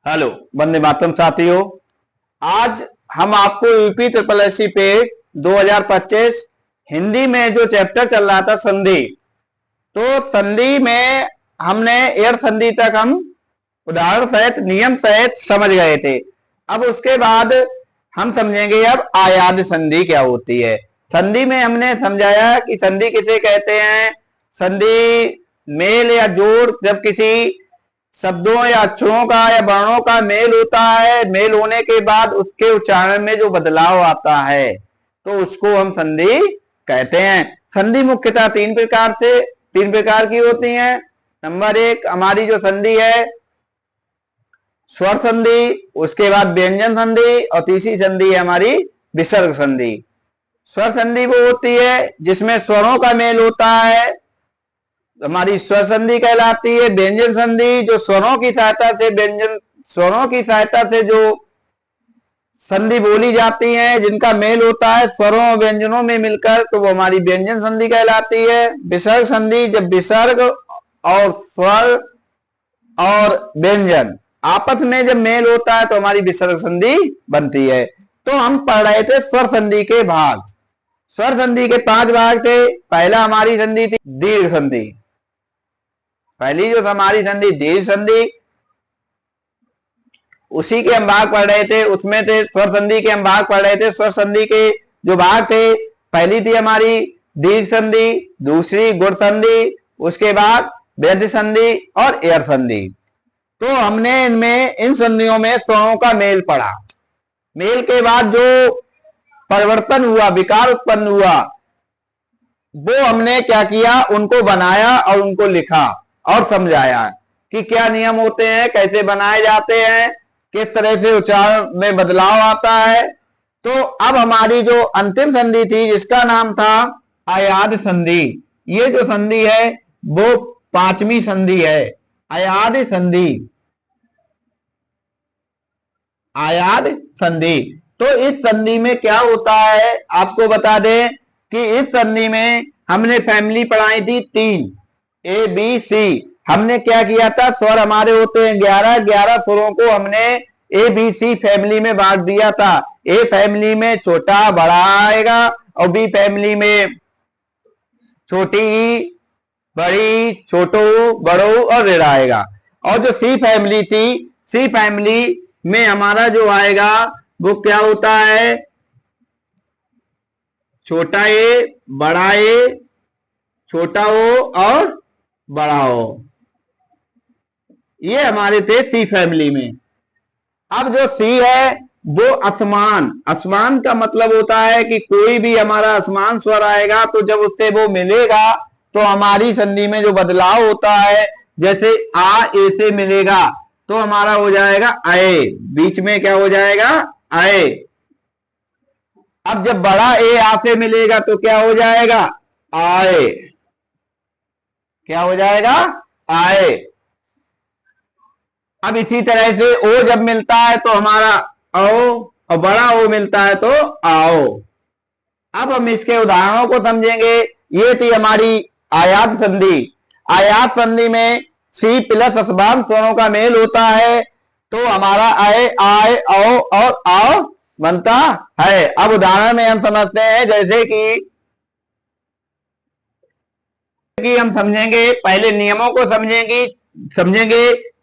Hello Vande Mataram साथियों। आज हम आपको यूपी ट्रिपल एससी पे 2025 हिंदी में जो चैप्टर चल रहा था संधि, तो संधि में हमने एयर संधि तक हम उदाहरण सहित नियम सहित समझ गए थे। अब उसके बाद हम समझेंगे अब आयाद संधि क्या होती है। संधि में हमने समझाया कि संधि किसे कहते हैं। संधि मेल या जोड़ जब किसी शब्दों या अक्षरों का या वर्णों का मेल होता है, मेल होने के बाद उसके उच्चारण में जो बदलाव आता है तो उसको हम संधि कहते हैं। संधि मुख्यतः तीन प्रकार की होती हैं। नंबर एक हमारी जो संधि है स्वर संधि, उसके बाद व्यंजन संधि और तीसरी संधि है हमारी विसर्ग संधि। स्वर संधि वो होती है जिसमें स्वरों का मेल होता है, हमारी स्वर संधि कहलाती है। व्यंजन संधि जो स्वरों की सहायता से जो संधि बोली जाती है, जिनका मेल होता है स्वरों और व्यंजनों में मिलकर, तो वो हमारी व्यंजन संधि कहलाती है। विसर्ग संधि जब विसर्ग और स्वर और व्यंजन आपस में जब मेल होता है तो हमारी विसर्ग संधि बनती है। तो हम पढ़ रहे थे स्वर संधि के भाग। स्वर संधि के 5 भाग थे। पहला हमारी संधि थी दीर्घ संधि। पहली जो हमारी संधि दीर्घ संधि, उसी के हम भाग पढ़ रहे थे। उसमें थे स्वर संधि के हम भाग पढ़ रहे थे। स्वर संधि के जो भाग थे, पहली थी हमारी दीर्घ संधि, दूसरी गुण संधि, उसके बाद वृद्धि संधि और एयर संधि। तो हमने इनमें इन संधियों में स्वरों का मेल पढ़ा। मेल के बाद जो परिवर्तन हुआ, विकार उत्पन्न हुआ, वो हमने क्या किया, उनको बनाया और उनको लिखा और समझाया कि क्या नियम होते हैं, कैसे बनाए जाते हैं, किस तरह से उच्चारण में बदलाव आता है। तो अब हमारी जो अंतिम संधि थी जिसका नाम था आयाद संधि, ये जो संधि है वो 5वीं संधि है, आयाद संधि। आयाद संधि। तो इस संधि में क्या होता है आपको बता दें कि इस संधि में हमने फैमिली पढ़ाई थी 3 ए बी सी। हमने क्या किया था, स्वर हमारे होते हैं 11 स्वरों को हमने ए बी सी फैमिली में बांट दिया था। ए फैमिली में छोटा बड़ा आएगा और बी फैमिली में छोटी बड़ी छोटो बड़ो और ऋण आएगा। और जो सी फैमिली थी, सी फैमिली में हमारा जो आएगा वो क्या होता है, छोटा ए बड़ा ए छोटा ओ और बड़ा ओ। ये हमारे थे सी फैमिली में। अब जो सी है वो असमान। असमान का मतलब होता है कि कोई भी हमारा असमान स्वर आएगा तो जब उससे वो मिलेगा तो हमारी संधि में जो बदलाव होता है, जैसे आ ए से मिलेगा तो हमारा हो जाएगा आए, बीच में क्या हो जाएगा आए। अब जब बड़ा ए आ से मिलेगा तो क्या हो जाएगा आए, क्या हो जाएगा आए। अब इसी तरह से ओ जब मिलता है तो हमारा आओ और बड़ा ओ मिलता है तो आओ। अब हम इसके उदाहरणों को समझेंगे। ये थी हमारी आयात संधि। आयात संधि में सी प्लस असमान स्वरों का मेल होता है तो हमारा आए आए आओ और आओ बनता है। अब उदाहरण में हम समझते हैं, जैसे कि हम समझेंगे, पहले नियमों को समझेंगे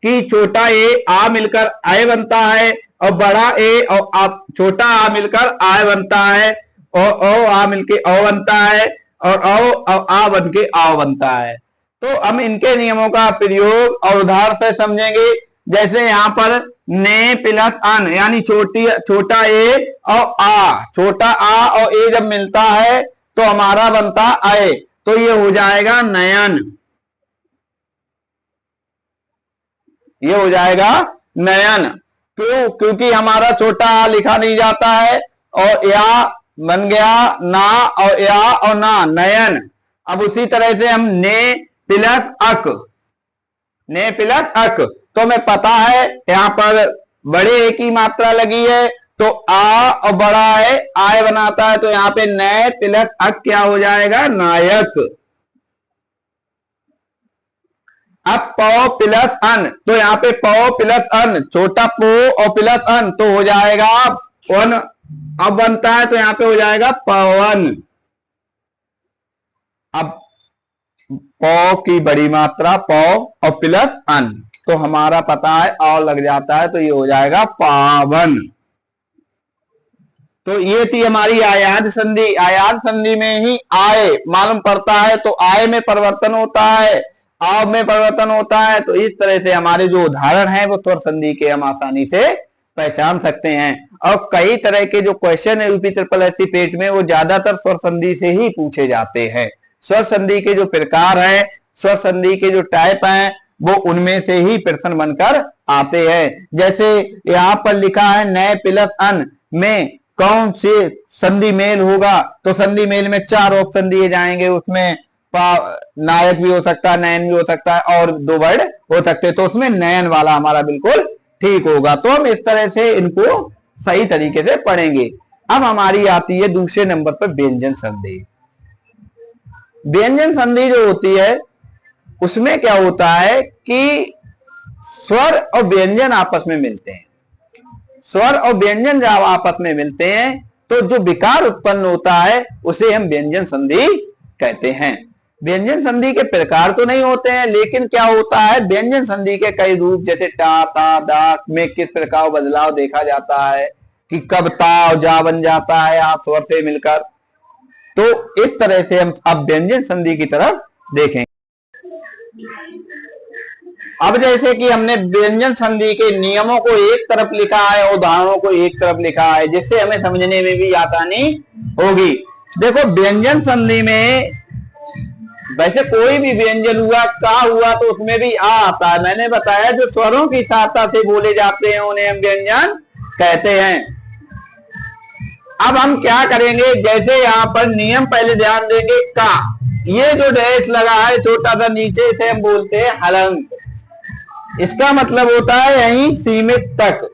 कि छोटा ए आ मिलकर आय बनता है और बड़ा ए और छोटा आ मिलकर आय बनता है और ओ आ मिलके ओ बनता है और ओ आ बन के आओ बनता है। तो हम इनके नियमों का प्रयोग और उदाहरण से समझेंगे। जैसे यहाँ पर ने प्लस अन यानी छोटा ए और आ, छोटा आ और ए जब मिलता है तो हमारा बनता आए, तो ये हो जाएगा नयन, ये हो जाएगा नयन। क्यों? क्योंकि हमारा छोटा आ लिखा नहीं जाता है और या बन गया ना और या और ना नयन। अब उसी तरह से हम ने प्लस अक, ने प्लस अक, तो हमें पता है यहां पर बड़े ए की मात्रा लगी है तो आ और बड़ा है आय बनाता है, तो यहां पे नए प्लस अक क्या हो जाएगा नायक। अब पौ प्लस अन, तो यहाँ पे पौ प्लस अन, छोटा पो और प्लस अन तो हो जाएगा वन। अब बनता है तो यहाँ पे हो जाएगा पवन। अब पौ की बड़ी मात्रा पौ और प्लस अन, तो हमारा पता है और लग जाता है तो ये हो जाएगा पावन। तो ये थी हमारी आयाद संधि। आयाद संधि में ही आय मालूम पड़ता है, तो आय में परिवर्तन होता है, आव में परिवर्तन होता है। तो इस तरह से हमारे जो उदाहरण है वो स्वर संधि के हम आसानी से पहचान सकते हैं। और कई तरह के जो क्वेश्चन है यूपी ट्रिपल एससी पेट में वो ज्यादातर स्वर संधि से ही पूछे जाते हैं। स्वर संधि के जो प्रकार है, स्वर संधि के जो टाइप हैं, वो उनमें से ही प्रश्न बनकर आते हैं। जैसे यहाँ पर लिखा है नए प्लस अन में कौन से संधि मेल होगा, तो संधि मेल में 4 ऑप्शन दिए जाएंगे। उसमें नायक भी हो सकता है, नयन भी हो सकता है और 2 वर्ड हो सकते हैं, तो उसमें नयन वाला हमारा बिल्कुल ठीक होगा। तो हम इस तरह से इनको सही तरीके से पढ़ेंगे। अब हमारी आती है दूसरे नंबर पर व्यंजन संधि। व्यंजन संधि जो होती है उसमें क्या होता है कि स्वर और व्यंजन आपस में मिलते हैं। स्वर और व्यंजन जब आपस में मिलते हैं तो जो विकार उत्पन्न होता है उसे हम व्यंजन संधि कहते हैं। व्यंजन संधि के प्रकार तो नहीं होते हैं, लेकिन क्या होता है व्यंजन संधि के कई रूप, जैसे टा ता दा में किस प्रकार बदलाव देखा जाता है कि कब ता और जा बन जाता है आप स्वर से मिलकर। तो इस तरह से हम अब व्यंजन संधि की तरफ देखें। अब जैसे कि हमने व्यंजन संधि के नियमों को एक तरफ लिखा है, उदाहरणों को एक तरफ लिखा है, जिससे हमें समझने में भी आसानी होगी। देखो व्यंजन संधि में वैसे कोई भी व्यंजन हुआ, का हुआ तो उसमें भी आ आता है। मैंने बताया जो स्वरों की सहायता से बोले जाते हैं उन्हें हम व्यंजन कहते हैं। अब हम क्या करेंगे, जैसे यहाँ पर नियम पहले ध्यान देंगे। का, ये जो डैश लगा है छोटा सा नीचे, इसे हम बोलते हैं हलंत। इसका मतलब होता है यहीं सीमित तक।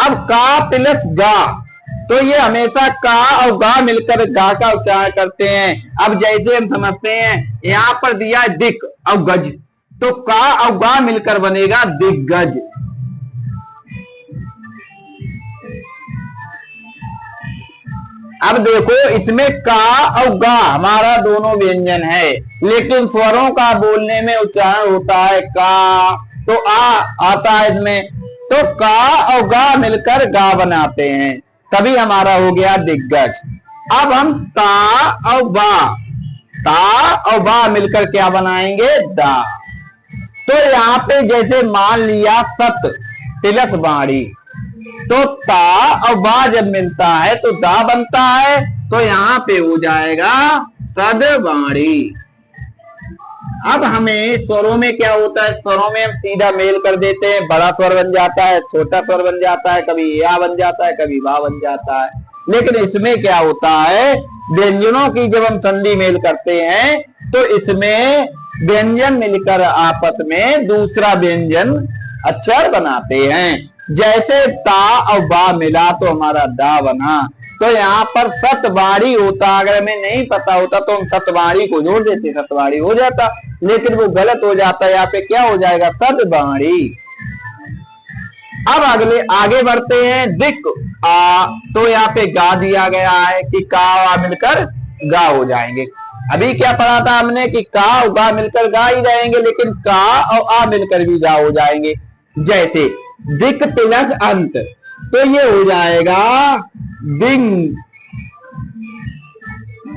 अब का प्लस गा, तो ये हमेशा का और गा मिलकर गा का उच्चारण करते हैं। अब जैसे हम समझते हैं यहाँ पर दिया है दिक और गज, तो का और गा मिलकर बनेगा दिग्गज। अब देखो इसमें का और गा हमारा दोनों व्यंजन है, लेकिन स्वरों का बोलने में उच्चारण होता है का, तो आ आता है इसमें, तो का और गा मिलकर गा बनाते हैं, तभी हमारा हो गया दिग्गज। अब हम ता और बा मिलकर क्या बनाएंगे, दा। तो यहाँ पे जैसे मान लिया सत तिलस बाड़ी, तो ता और बा जब मिलता है तो दा बनता है, तो यहाँ पे हो जाएगा सदबाड़ी। अब हमें स्वरों में क्या होता है, स्वरों में हम सीधा मेल कर देते हैं, बड़ा स्वर बन जाता है, छोटा स्वर बन जाता है, कभी या बन जाता है, कभी बा बन जाता है। लेकिन इसमें क्या होता है, व्यंजनों की जब हम संधि मेल करते हैं तो इसमें व्यंजन मिलकर आपस में दूसरा व्यंजन अक्षर बनाते हैं। जैसे ता और बा मिला तो हमारा दा बना। तो यहाँ पर सतबाड़ी होता, अगर हमें नहीं पता होता तो हम सतबाड़ी को जोड़ देते, सतबाड़ी हो जाता, लेकिन वो गलत हो जाता है। यहाँ पे क्या हो जाएगा, सदबाड़ी। अब अगले आगे बढ़ते हैं, दिक आ, तो यहाँ पे गा दिया गया है कि का आ मिलकर गा हो जाएंगे। अभी क्या पढ़ा था हमने कि का और गा मिलकर गा ही जाएंगे, लेकिन का और आ मिलकर भी गा हो जाएंगे। जैसे दिक प्लस अंत, तो ये हो जाएगा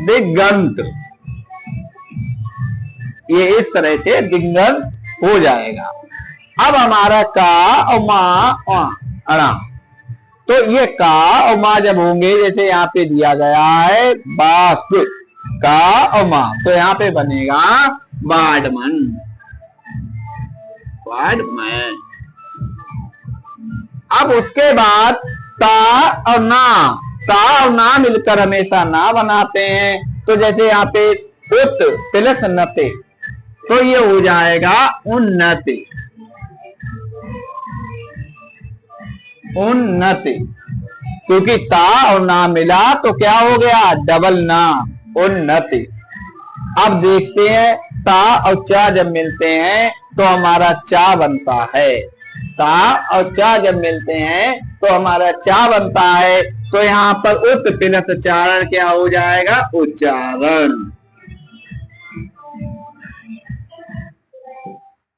दिगंत। ये इस तरह से दिगंत हो जाएगा। अब हमारा का और मा अड़ा, तो ये का और मा जब होंगे, जैसे यहाँ पे दिया गया है बाक, का और मा, तो यहाँ पे बनेगा बाडमन, बाडमन। अब उसके बाद ता और ना मिलकर हमेशा ना बनाते हैं। तो जैसे यहाँ पे उत प्लस नते, तो ये हो जाएगा उन्नति, उन्नति। क्योंकि ता और ना मिला तो क्या हो गया, डबल ना, उन्नति। अब देखते हैं ता और चा जब मिलते हैं तो हमारा चा बनता है। ता और चा जब मिलते हैं तो हमारा चा बनता है। तो यहाँ पर उत प्लस चारण क्या हो जाएगा? उच्चारण।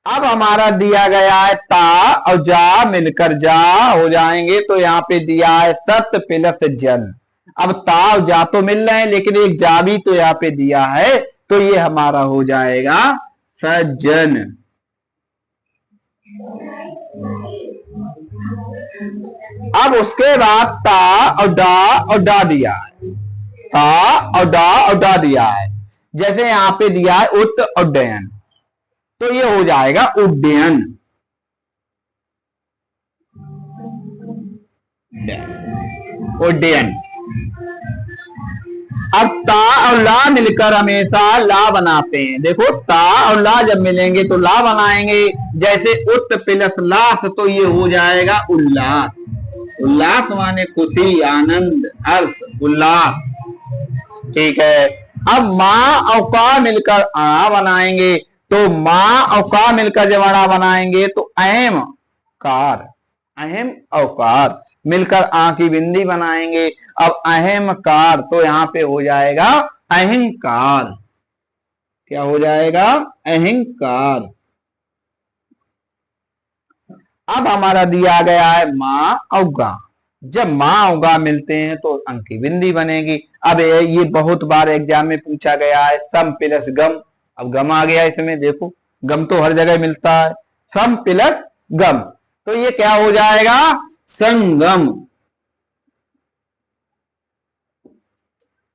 अब हमारा दिया गया है ता और जा मिलकर जा हो जाएंगे, तो यहाँ पे दिया है सत प्लस जन। अब ता और जा तो मिल रहे हैं लेकिन एक जा भी तो यहाँ पे दिया है, तो ये हमारा हो जाएगा सज्जन। अब उसके बाद ता और डा दिया है। ता और डा दिया है। जैसे यहाँ पे दिया है उत उड्डयन, तो ये हो जाएगा उड्डयन। उड्डयन। अब ता और ला मिलकर हमेशा ला बनाते हैं। देखो ता और ला जब मिलेंगे तो ला बनाएंगे। जैसे उत प्लस लास, तो ये हो जाएगा उल्लास। उल्लास माने खुशी, आनंद, हर्ष, उल्लास। ठीक है। अब माँ और का मिलकर आ बनाएंगे, तो माँ और का मिलकर जब अड़ा बनाएंगे तो अहम कार, अहम और कार मिलकर आ की बिंदी बनाएंगे। अब अहम कार, तो यहां पे हो जाएगा अहंकार। क्या हो जाएगा? अहंकार। अब हमारा दिया गया है माँ और गा। जब माँ और गा मिलते हैं तो अंक की बिंदी बनेगी। अब ये बहुत बार एग्जाम में पूछा गया है सम प्लस गम। अब गम आ गया इसमें, देखो गम तो हर जगह मिलता है। सम प्लस गम, तो ये क्या हो जाएगा? संगम।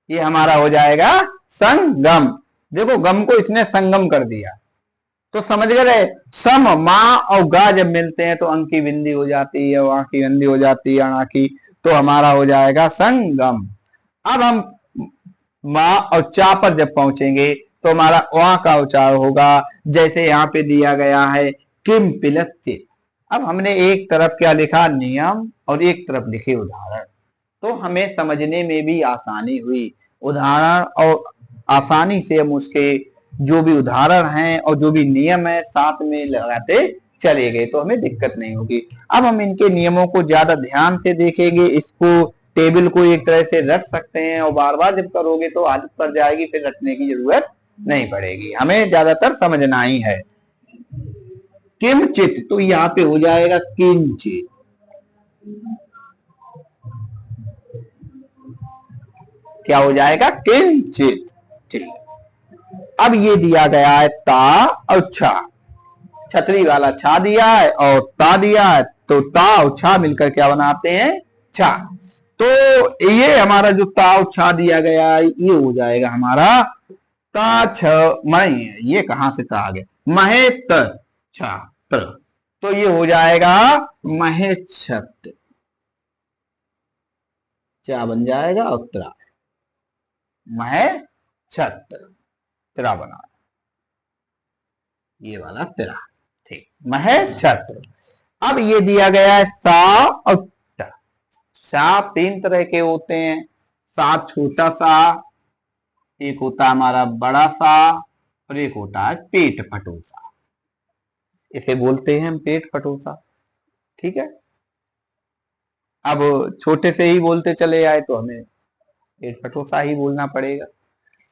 ये हमारा हो जाएगा संगम। देखो गम को इसने संगम कर दिया, तो समझ गए। सम माँ और गा जब मिलते हैं तो अंक की बिंदी हो जाती है, वहां की बिंदी हो जाती है अणा की, तो हमारा हो जाएगा संगम। अब हम माँ और चा पर जब पहुंचेंगे तो हमारा वहां का उच्चार होगा। जैसे यहाँ पे दिया गया है किम प्लस चित। अब हमने एक तरफ क्या लिखा? नियम, और एक तरफ लिखे उदाहरण, तो हमें समझने में भी आसानी हुई। उदाहरण और आसानी से हम उसके जो भी उदाहरण हैं और जो भी नियम है साथ में लगाते चले गए, तो हमें दिक्कत नहीं होगी। अब हम इनके नियमों को ज्यादा ध्यान से देखेंगे। इसको टेबल को एक तरह से रट सकते हैं और बार बार जब करोगे तो आदत पड़ जाएगी, फिर रटने की जरूरत नहीं पड़ेगी। हमें ज्यादातर समझना ही है। किंचित, तो यहाँ पे हो जाएगा किंचित। क्या हो जाएगा? किंचित। ठीक। अब ये दिया गया है ता और छा। छतरी वाला छा दिया है और ता दिया है, तो ता और छा मिलकर क्या बनाते हैं? छा। तो ये हमारा जो ता और छा दिया गया है ये हो जाएगा हमारा ता छ मय। ये कहां से ता आ गया? महे त छात्र, तो ये हो जाएगा महेक्षत्र। चा बन जाएगा और त्रा, महेक्षत्र, त्रा बना, ये वाला त्रा। ठीक, महेक्षत्र। अब ये दिया गया है सा और ट। सा तीन तरह के होते हैं। सा छोटा सा, एक होता है हमारा बड़ा सा, और एक होता है पेट फटोसा। इसे बोलते हैं हम पेट फटोसा। ठीक है। अब छोटे से ही बोलते चले आए तो हमें पेट फटोसा ही बोलना पड़ेगा।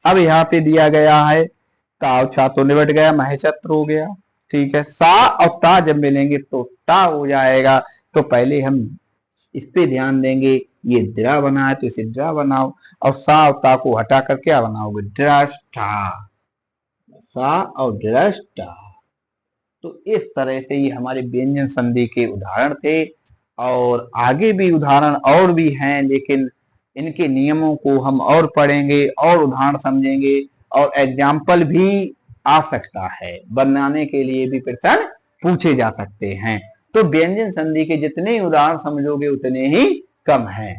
अब यहाँ पे दिया गया है ताव छा तो निबट गया, महेक्षत्र हो गया। ठीक है। सा और ता जब मिलेंगे तो टा हो जाएगा। तो पहले हम इस पे ध्यान देंगे। ये द्रा बना है तो इसे द्रा बनाओ, और सा और ता को हटा कर क्या बनाओगे? दृष्टा। सा और दृष्टा। तो इस तरह से ये हमारे व्यंजन संधि के उदाहरण थे, और आगे भी उदाहरण और भी हैं, लेकिन इनके नियमों को हम और पढ़ेंगे और उदाहरण समझेंगे, और एग्जाम्पल भी आ सकता है, बनाने के लिए भी प्रश्न पूछे जा सकते हैं। तो व्यंजन संधि के जितने उदाहरण समझोगे उतने ही कम हैं।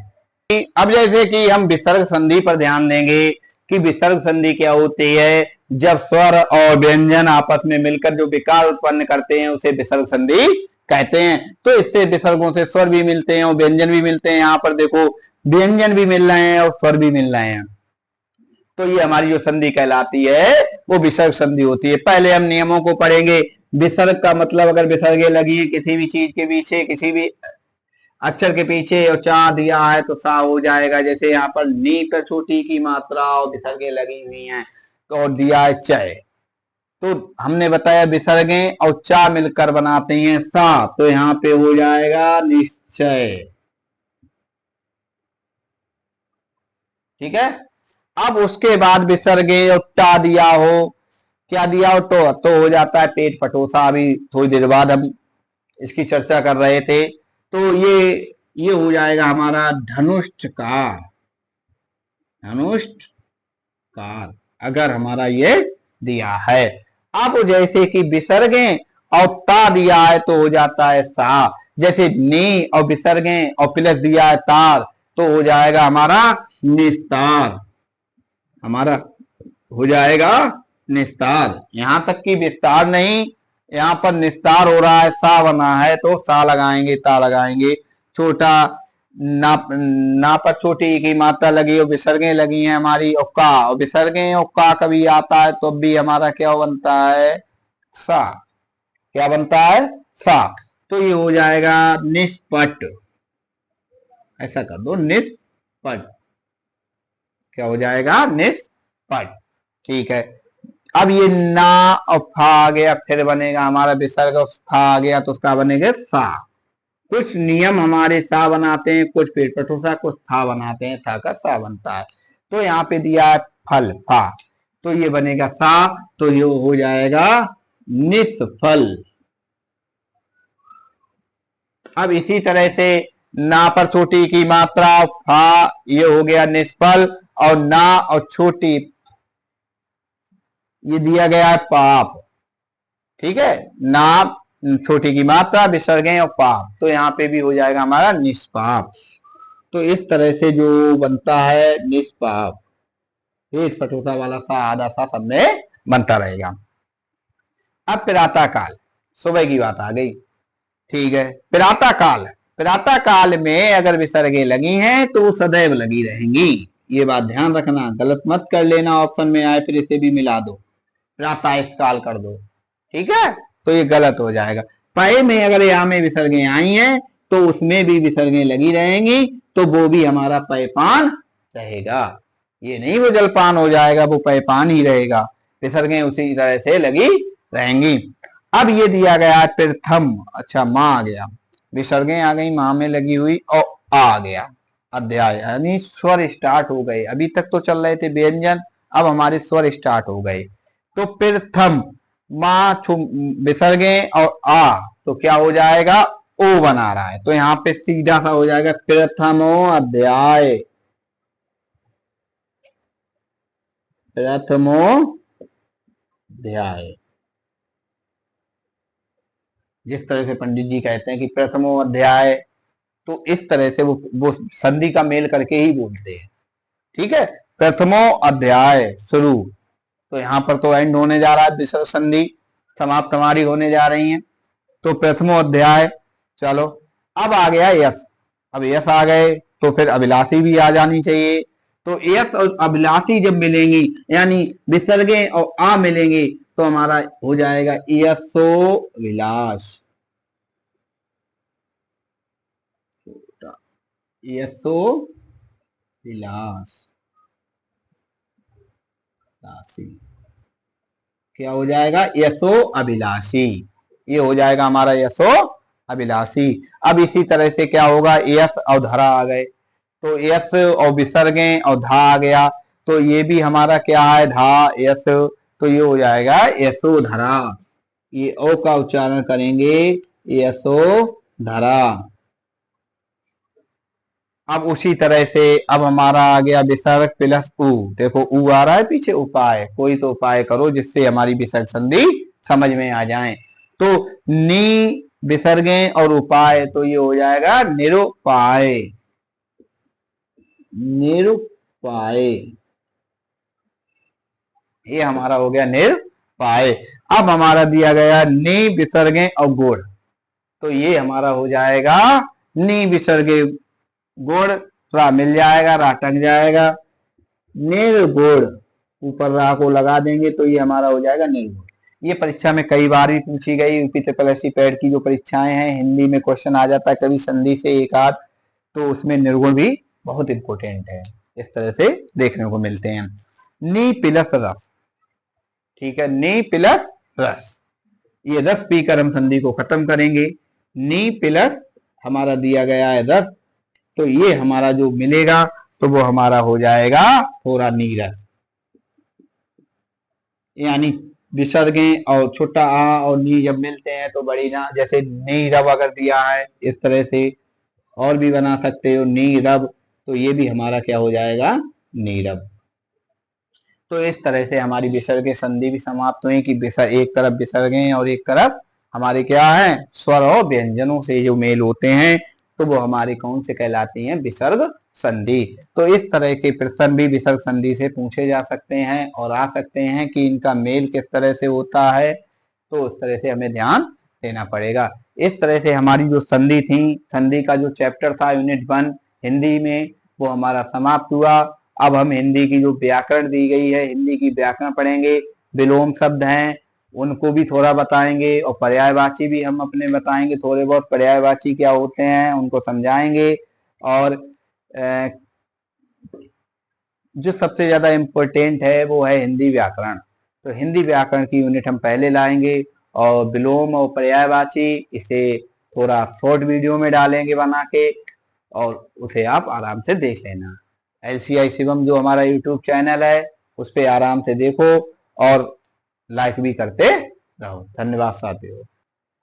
अब जैसे कि हम विसर्ग संधि पर ध्यान देंगे कि विसर्ग संधि क्या होती है। जब स्वर और व्यंजन आपस में मिलकर जो विकार उत्पन्न करते हैं उसे विसर्ग संधि कहते हैं। तो इससे विसर्गों से स्वर भी मिलते हैं और व्यंजन भी मिलते हैं। यहाँ पर देखो व्यंजन भी मिल रहे हैं और स्वर भी मिल रहे हैं, तो ये हमारी जो संधि कहलाती है वो विसर्ग संधि होती है। पहले हम नियमों को पढ़ेंगे। विसर्ग का मतलब अगर विसर्गे लगी है किसी भी चीज के पीछे, किसी भी अक्षर के पीछे और चा दिया है तो सा हो जाएगा। जैसे यहाँ पर नी पर छोटी की मात्रा और विसर्गे लगी हुई हैं तो और दिया है चय, तो हमने बताया विसर्गे और चा मिलकर बनाते हैं सा, तो यहाँ पे हो जाएगा निश्चय। ठीक है। अब उसके बाद विसर्गे और टा दिया हो, क्या दिया हो, तो हो जाता है पेट पटोसा। अभी थोड़ी देर बाद हम इसकी चर्चा कर रहे थे। तो ये हो जाएगा हमारा धनुष्टकार, धनुष्टकार अगर हमारा ये दिया है। अब जैसे कि विसर्गे और ता दिया है तो हो जाता है सा। जैसे नी और विसर्गे और प्लस दिया है तार तो हो जाएगा हमारा निस्तार, हमारा हो जाएगा निस्तार। यहां तक कि विस्तार नहीं, यहाँ पर निस्तार हो रहा है, सा बना है तो सा लगाएंगे, ता लगाएंगे। छोटा ना पर छोटी की मात्रा लगी और विसर्गे लगी है हमारी और का, और विसर्गे और का कभी आता है तो भी हमारा क्या बनता है, सा। क्या बनता है, सा। तो ये हो जाएगा निष्पट, ऐसा कर दो निष्पट। क्या हो जाएगा, निष्पट। ठीक है। अब ये ना और फा आ गया, फिर बनेगा हमारा विसर्ग और फा आ गया तो उसका बनेगा सा। कुछ नियम हमारे सा बनाते हैं, कुछ पेट पटोसा, कुछ था बनाते हैं, था का सा बनता है। तो यहाँ पे दिया है फल, फा, तो ये बनेगा सा, तो ये हो जाएगा निष्फल। अब इसी तरह से ना पर छोटी की मात्रा फा, ये हो गया निष्फल, और ना और छोटी ये दिया गया है पाप। ठीक है, ना छोटी की मात्रा विसर्गे और पाप, तो यहाँ पे भी हो जाएगा हमारा निष्पाप। तो इस तरह से जो बनता है निष्पाप, पेट पटोसा वाला सा आधा सा सब में बनता रहेगा। अब पिराता काल, सुबह की बात आ गई। ठीक है, पिराता काल, पिराता काल में अगर विसर्गे लगी हैं तो वो सदैव लगी रहेंगी। ये बात ध्यान रखना, गलत मत कर लेना, ऑप्शन में आए फिर इसे भी मिला दो, प्रातः काल कर दो। ठीक है, तो ये गलत हो जाएगा। पय में अगर यहाँ में विसर्गे आई हैं तो उसमें भी विसर्गे लगी रहेंगी, तो वो भी हमारा पयपान रहेगा। ये नहीं वो जलपान हो जाएगा, वो पयपान ही रहेगा, विसर्गे उसी तरह से लगी रहेंगी। अब ये दिया गया प्रथम, अच्छा माँ आ गया, विसर्गे आ गई माँ में लगी हुई और आ गया अध्याय, यानी स्वर स्टार्ट हो गए। अभी तक तो चल रहे थे व्यंजन, अब हमारे स्वर स्टार्ट हो गए। तो प्रथम माँ विसर्गे और आ तो क्या हो जाएगा, ओ बना रहा है, तो यहाँ पे सीधा सा हो जाएगा प्रथमो अध्याय, प्रथमो अध्याय। जिस तरह से पंडित जी कहते हैं कि प्रथमो अध्याय, तो इस तरह से वो संधि का मेल करके ही बोलते हैं। ठीक है, प्रथमो अध्याय शुरू, तो यहाँ पर तो एंड होने जा रहा है, विसर्ग संधि समाप्त हमारी होने जा रही है। तो प्रथमो अध्याय, चलो अब आ गया यश। अब यश आ गए तो फिर अभिलाषी भी आ जानी चाहिए। तो यश और अभिलाषी जब मिलेंगी, यानी विसर्गे और आ मिलेंगे, तो हमारा हो जाएगा यशो विलास, यशो विलास राशि। क्या हो जाएगा, यशो अभिलाषी, ये हो जाएगा हमारा यशो अभिलाषी। अब इसी तरह से क्या होगा, यश और धरा आ गए, तो यश और विसर्गे और धा आ गया, तो ये भी हमारा क्या है, धा यश, तो ये हो जाएगा यशोधरा। ये ओ का उच्चारण करेंगे यशोधरा। अब उसी तरह से अब हमारा आ गया विसर्ग प्लस उ, देखो उ आ रहा है पीछे, उपाय, कोई तो उपाय करो जिससे हमारी विसर्ग संधि समझ में आ जाए। तो नी विसर्गे और उपाय, तो ये हो जाएगा निरुपाय, निरुपाय, ये हमारा हो गया निरुपाय। अब हमारा दिया गया नी विसर्गे और गुण, तो ये हमारा हो जाएगा नी विसर्गे गुण, रा मिल जाएगा, रा टक जाएगा, निर्गुण, ऊपर रा को लगा देंगे तो ये हमारा हो जाएगा निर्गुण। ये परीक्षा में कई बार भी पूछी गई। यूपी ट्रिपल एस सी पैड की जो परीक्षाएं हैं, हिंदी में क्वेश्चन आ जाता है कभी संधि से एक आध, तो उसमें निर्गुण भी बहुत इंपॉर्टेंट है, इस तरह से देखने को मिलते हैं। नी प्लस रस, ठीक है, नी प्लस रस, ये रस पीकर हम संधि को खत्म करेंगे। नी प्लस हमारा दिया गया है रस, तो ये हमारा जो मिलेगा तो वो हमारा हो जाएगा थोड़ा नीरस, यानी विसर्गें और छोटा आ और नी जब मिलते हैं तो बड़ी ना, जैसे नीरव अगर दिया है इस तरह से और भी बना सकते हो नीरव, तो ये भी हमारा क्या हो जाएगा नीरव। तो इस तरह से हमारी विसर्ग संधि भी समाप्त हुई कि एक तरफ विसर्गें और एक तरफ हमारे क्या है स्वर और व्यंजनों से जो मेल होते हैं, तो वो हमारे कौन से कहलाती हैं विसर्ग संधि। तो इस तरह के प्रश्न भी विसर्ग संधि से पूछे जा सकते हैं और आ सकते हैं कि इनका मेल किस तरह से होता है, तो उस तरह से हमें ध्यान देना पड़ेगा। इस तरह से हमारी जो संधि थी, संधि का जो चैप्टर था यूनिट 1 हिंदी में, वो हमारा समाप्त हुआ। अब हम हिंदी की जो व्याकरण दी गई है, हिंदी की व्याकरण पढ़ेंगे, विलोम शब्द हैं उनको भी थोड़ा बताएंगे और पर्यायवाची भी हम अपने बताएंगे, थोड़े बहुत पर्यायवाची क्या होते हैं उनको समझाएंगे। और जो सबसे ज्यादा इम्पोर्टेंट है वो है हिंदी व्याकरण, तो हिंदी व्याकरण की यूनिट हम पहले लाएंगे और विलोम और पर्यायवाची इसे थोड़ा शॉर्ट वीडियो में डालेंगे बना के, और उसे आप आराम से देख लेना। LCI शिवम जो हमारा यूट्यूब चैनल है उस पर आराम से देखो और लाइक भी करते रहो। धन्यवाद साथियों।